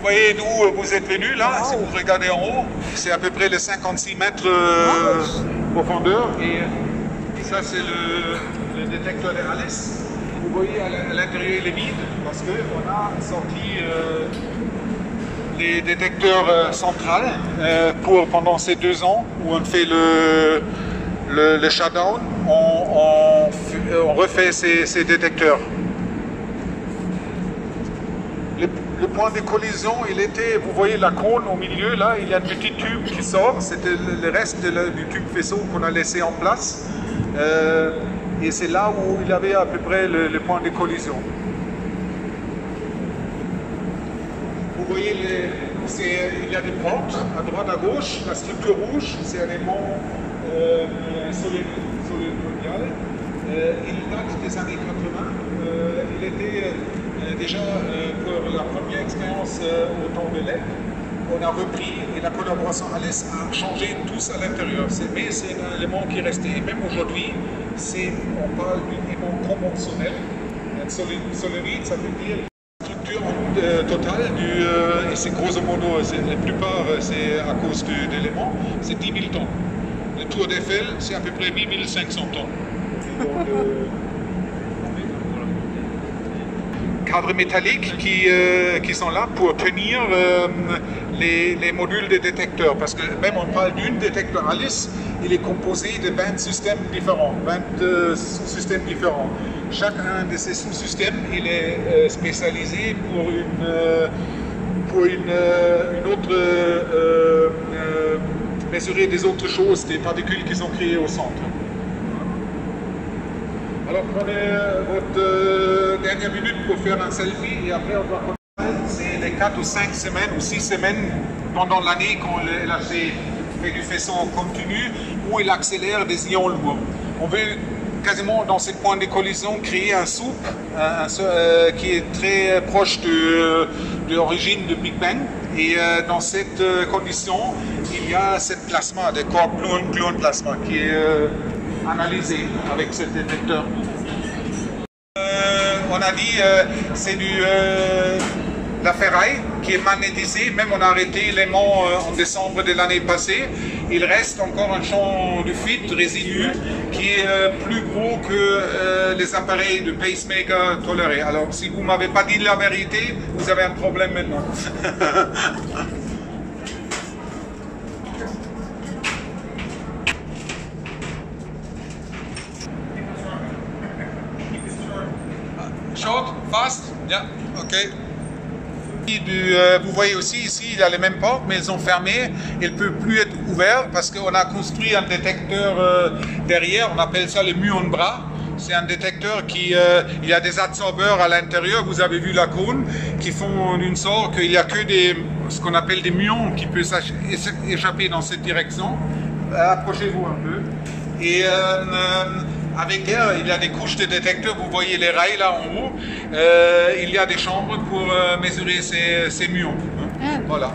voyez d'où vous êtes venu là, si vous regardez en haut, c'est à peu près les 56 mètres profondeur. Et ça c'est le détecteur de Alice. Vous voyez à l'intérieur il est vide parce qu'on a sorti les détecteurs centrales pendant ces 2 ans où on fait le shutdown, on refait ces détecteurs. Le point de collision, il était, vous voyez la cône au milieu, là, il y a un petit tube qui sort, c'était le reste du tube faisceau qu'on a laissé en place. Et c'est là où il y avait à peu près le point de collision. Vous voyez, il y a des portes à droite, à gauche. La structure rouge, c'est un élément solide-mondial. Il date des années 80. Il était déjà pour la première expérience au temps de l'EP. On a repris et la collaboration Alice a changé tous à l'intérieur. Mais c'est un élément qui est resté. Et même aujourd'hui, on parle d'un élément conventionnel. Un solide, ça veut dire la structure totale et c'est grosso modo, la plupart c'est à cause de l'élément, c'est 10 000 tonnes. Le tour d'Eiffel, c'est à peu près 8 500 tonnes. Cadres métalliques qui sont là pour tenir les modules de détecteurs. Parce que même on parle d'un détecteur Alice, il est composé de 20 systèmes différents, 20 sous-systèmes différents. Chacun de ces sous-systèmes, il est spécialisé pour une autre mesurer des autres choses, des particules qui sont créées au centre. Alors prenez votre dernière minute pour faire un selfie et après on doit continuer. C'est les 4 ou 5 semaines ou 6 semaines pendant l'année quand le LHC fait du faisceau continu où il accélère des ions lourds. On veut quasiment dans ce point de collision créer un soupe qui est très proche de l'origine du Big Bang. Et dans cette condition, il y a cette plasma, des corps gluon plasma qui est analysé avec ce détecteur. On a dit c'est la ferraille qui est magnétisée, même on a arrêté l'aimant en décembre de l'année passée. Il reste encore un champ de fuite résidu qui est plus gros que les appareils de pacemaker tolérés. Alors si vous ne m'avez pas dit la vérité, vous avez un problème maintenant. Short, fast, yeah, ok. Vous voyez aussi ici, il y a les mêmes portes, mais elles sont fermées. Elles ne peuvent plus être ouvertes parce qu'on a construit un détecteur derrière. On appelle ça le muon bras. C'est un détecteur il y a des absorbeurs à l'intérieur. Vous avez vu la cône qui font une sorte qu'il n'y a que ce qu'on appelle des muons qui peuvent échapper dans cette direction. Approchez-vous un peu. Et avec l'air, il y a des couches de détecteurs, vous voyez les rails là en haut. Il y a des chambres pour mesurer ces muons. Voilà.